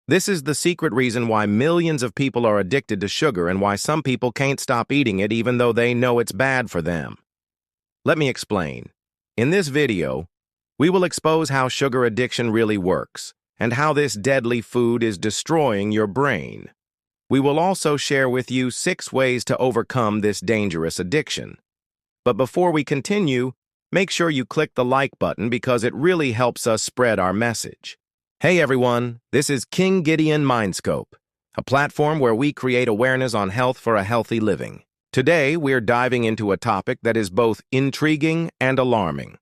This is the secret reason why millions of people are addicted to sugar and why some people can't stop eating it even though they know it's bad for them. Let me explain. In this video, we will expose how sugar addiction really works and how this deadly food is destroying your brain. We will also share with you 6 ways to overcome this dangerous addiction. But before we continue, make sure you click the like button because it really helps us spread our message. Hey everyone, this is King Gideon Mindscope, a platform where we create awareness on health for a healthy living. Today, we're diving into a topic that is both intriguing and alarming: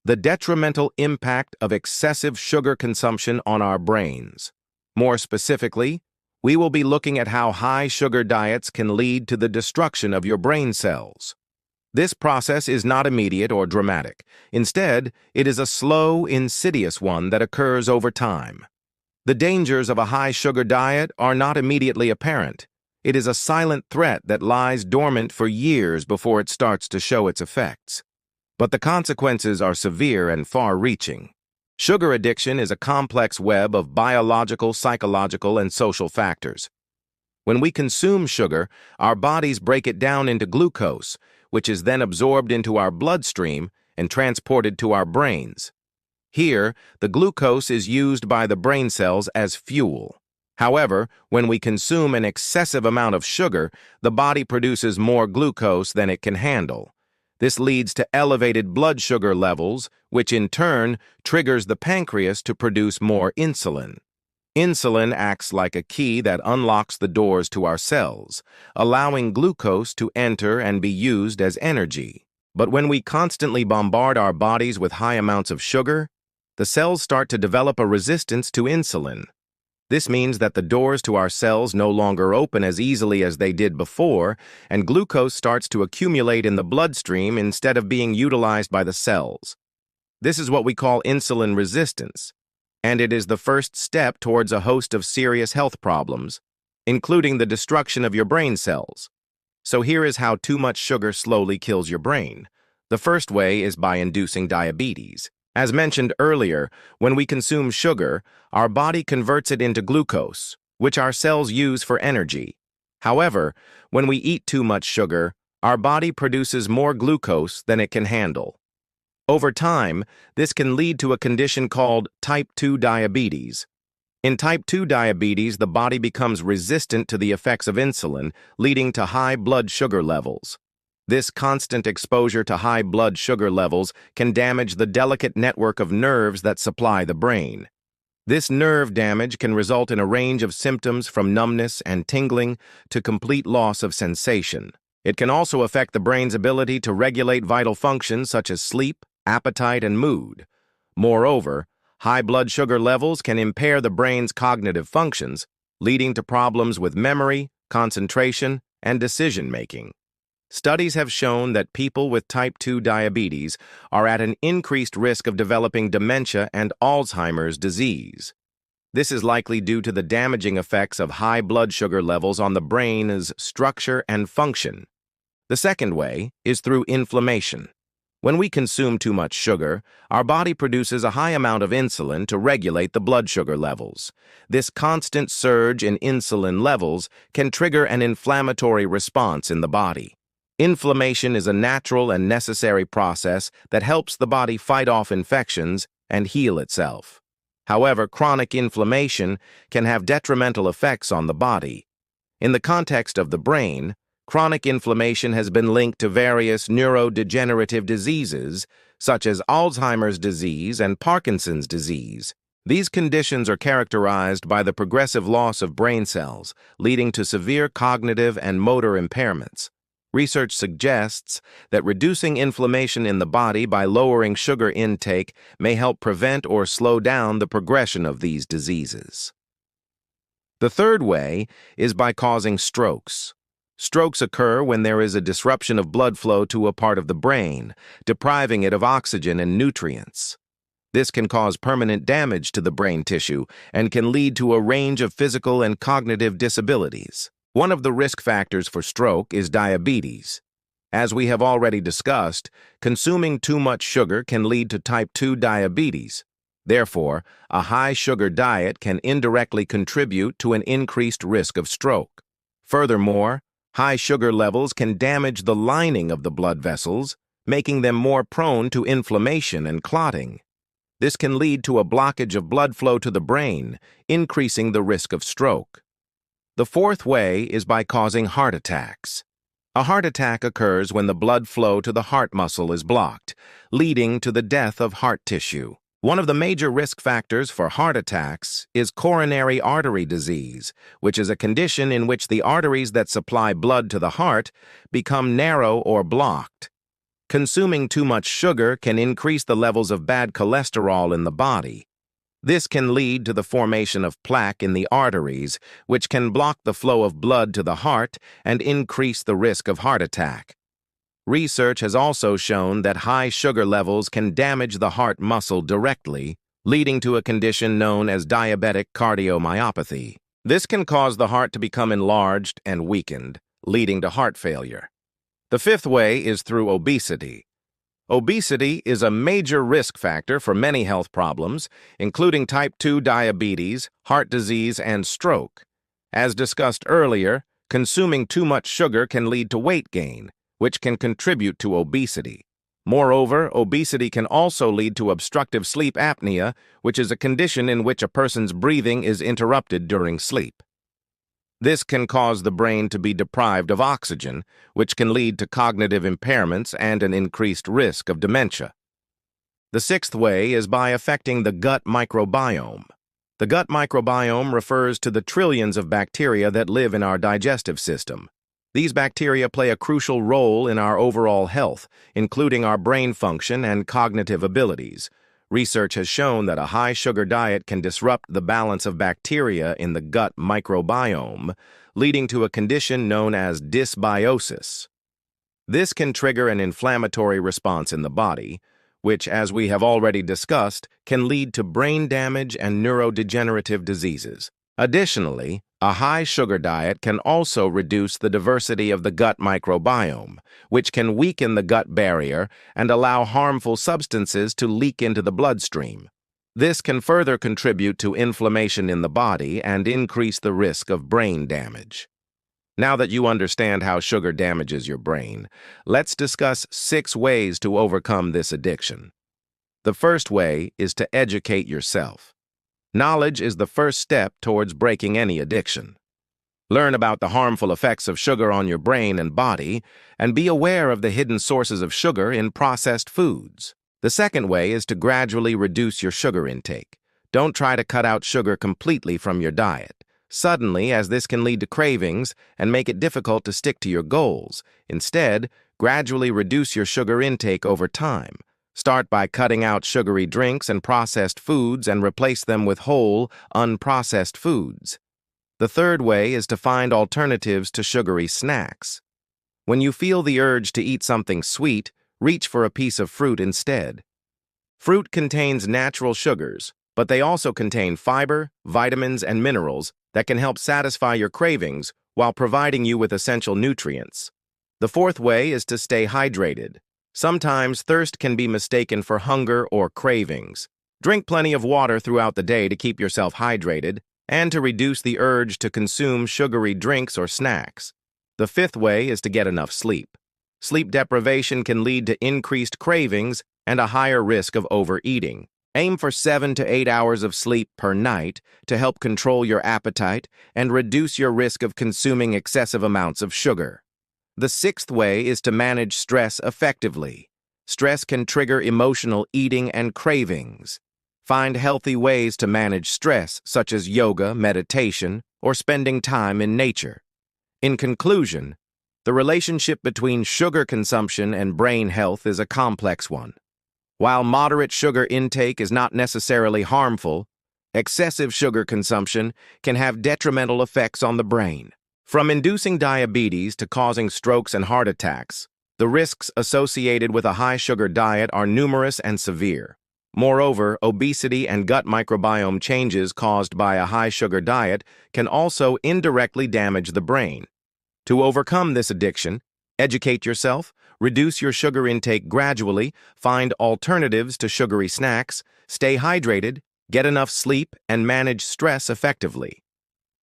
the detrimental impact of excessive sugar consumption on our brains. More specifically, we will be looking at how high sugar diets can lead to the destruction of your brain cells. This process is not immediate or dramatic. Instead, it is a slow, insidious one that occurs over time. The dangers of a high sugar diet are not immediately apparent. It is a silent threat that lies dormant for years before it starts to show its effects. But the consequences are severe and far-reaching. Sugar addiction is a complex web of biological, psychological, and social factors. When we consume sugar, our bodies break it down into glucose, which is then absorbed into our bloodstream and transported to our brains. Here, the glucose is used by the brain cells as fuel. However, when we consume an excessive amount of sugar, the body produces more glucose than it can handle. This leads to elevated blood sugar levels, which in turn triggers the pancreas to produce more insulin. Insulin acts like a key that unlocks the doors to our cells, allowing glucose to enter and be used as energy. But when we constantly bombard our bodies with high amounts of sugar, the cells start to develop a resistance to insulin. This means that the doors to our cells no longer open as easily as they did before, and glucose starts to accumulate in the bloodstream instead of being utilized by the cells. This is what we call insulin resistance, and it is the first step towards a host of serious health problems, including the destruction of your brain cells. So here is how too much sugar slowly kills your brain. The first way is by inducing diabetes. As mentioned earlier, when we consume sugar, our body converts it into glucose, which our cells use for energy. However, when we eat too much sugar, our body produces more glucose than it can handle. Over time, this can lead to a condition called type 2 diabetes. In type 2 diabetes, the body becomes resistant to the effects of insulin, leading to high blood sugar levels. This constant exposure to high blood sugar levels can damage the delicate network of nerves that supply the brain. This nerve damage can result in a range of symptoms from numbness and tingling to complete loss of sensation. It can also affect the brain's ability to regulate vital functions such as sleep, appetite, and mood. Moreover, high blood sugar levels can impair the brain's cognitive functions, leading to problems with memory, concentration, and decision-making. Studies have shown that people with type 2 diabetes are at an increased risk of developing dementia and Alzheimer's disease. This is likely due to the damaging effects of high blood sugar levels on the brain's structure and function. The second way is through inflammation. When we consume too much sugar, our body produces a high amount of insulin to regulate the blood sugar levels. This constant surge in insulin levels can trigger an inflammatory response in the body. Inflammation is a natural and necessary process that helps the body fight off infections and heal itself. However, chronic inflammation can have detrimental effects on the body. In the context of the brain, chronic inflammation has been linked to various neurodegenerative diseases, such as Alzheimer's disease and Parkinson's disease. These conditions are characterized by the progressive loss of brain cells, leading to severe cognitive and motor impairments. Research suggests that reducing inflammation in the body by lowering sugar intake may help prevent or slow down the progression of these diseases. The third way is by causing strokes. Strokes occur when there is a disruption of blood flow to a part of the brain, depriving it of oxygen and nutrients. This can cause permanent damage to the brain tissue and can lead to a range of physical and cognitive disabilities. One of the risk factors for stroke is diabetes. As we have already discussed, consuming too much sugar can lead to type 2 diabetes. Therefore, a high-sugar diet can indirectly contribute to an increased risk of stroke. Furthermore, high sugar levels can damage the lining of the blood vessels, making them more prone to inflammation and clotting. This can lead to a blockage of blood flow to the brain, increasing the risk of stroke. The fourth way is by causing heart attacks. A heart attack occurs when the blood flow to the heart muscle is blocked, leading to the death of heart tissue. One of the major risk factors for heart attacks is coronary artery disease, which is a condition in which the arteries that supply blood to the heart become narrow or blocked. Consuming too much sugar can increase the levels of bad cholesterol in the body. This can lead to the formation of plaque in the arteries, which can block the flow of blood to the heart and increase the risk of heart attack. Research has also shown that high sugar levels can damage the heart muscle directly, leading to a condition known as diabetic cardiomyopathy. This can cause the heart to become enlarged and weakened, leading to heart failure. The fifth way is through obesity. Obesity is a major risk factor for many health problems, including type 2 diabetes, heart disease, and stroke. As discussed earlier, consuming too much sugar can lead to weight gain, which can contribute to obesity. Moreover, obesity can also lead to obstructive sleep apnea, which is a condition in which a person's breathing is interrupted during sleep. This can cause the brain to be deprived of oxygen, which can lead to cognitive impairments and an increased risk of dementia. The sixth way is by affecting the gut microbiome. The gut microbiome refers to the trillions of bacteria that live in our digestive system. These bacteria play a crucial role in our overall health, including our brain function and cognitive abilities. Research has shown that a high-sugar diet can disrupt the balance of bacteria in the gut microbiome, leading to a condition known as dysbiosis. This can trigger an inflammatory response in the body, which, as we have already discussed, can lead to brain damage and neurodegenerative diseases. Additionally, a high-sugar diet can also reduce the diversity of the gut microbiome, which can weaken the gut barrier and allow harmful substances to leak into the bloodstream. This can further contribute to inflammation in the body and increase the risk of brain damage. Now that you understand how sugar damages your brain, let's discuss 6 ways to overcome this addiction. The first way is to educate yourself. Knowledge is the first step towards breaking any addiction. Learn about the harmful effects of sugar on your brain and body, and be aware of the hidden sources of sugar in processed foods. The second way is to gradually reduce your sugar intake. Don't try to cut out sugar completely from your diet suddenly, as this can lead to cravings and make it difficult to stick to your goals. Instead, gradually reduce your sugar intake over time. Start by cutting out sugary drinks and processed foods and replace them with whole, unprocessed foods. The third way is to find alternatives to sugary snacks. When you feel the urge to eat something sweet, reach for a piece of fruit instead. Fruit contains natural sugars, but they also contain fiber, vitamins, and minerals that can help satisfy your cravings while providing you with essential nutrients. The fourth way is to stay hydrated. Sometimes thirst can be mistaken for hunger or cravings. Drink plenty of water throughout the day to keep yourself hydrated and to reduce the urge to consume sugary drinks or snacks. The fifth way is to get enough sleep. Sleep deprivation can lead to increased cravings and a higher risk of overeating. Aim for 7 to 8 hours of sleep per night to help control your appetite and reduce your risk of consuming excessive amounts of sugar. The sixth way is to manage stress effectively. Stress can trigger emotional eating and cravings. Find healthy ways to manage stress, such as yoga, meditation, or spending time in nature. In conclusion, the relationship between sugar consumption and brain health is a complex one. While moderate sugar intake is not necessarily harmful, excessive sugar consumption can have detrimental effects on the brain. From inducing diabetes to causing strokes and heart attacks, the risks associated with a high-sugar diet are numerous and severe. Moreover, obesity and gut microbiome changes caused by a high-sugar diet can also indirectly damage the brain. To overcome this addiction, educate yourself, reduce your sugar intake gradually, find alternatives to sugary snacks, Stay hydrated, get enough sleep, and manage stress effectively.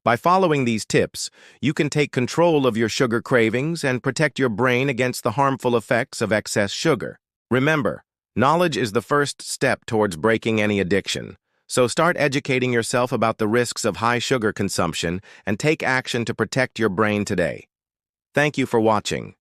By following these tips, you can take control of your sugar cravings and protect your brain against the harmful effects of excess sugar. Remember, knowledge is the first step towards breaking any addiction. So start educating yourself about the risks of high sugar consumption and take action to protect your brain today. Thank you for watching.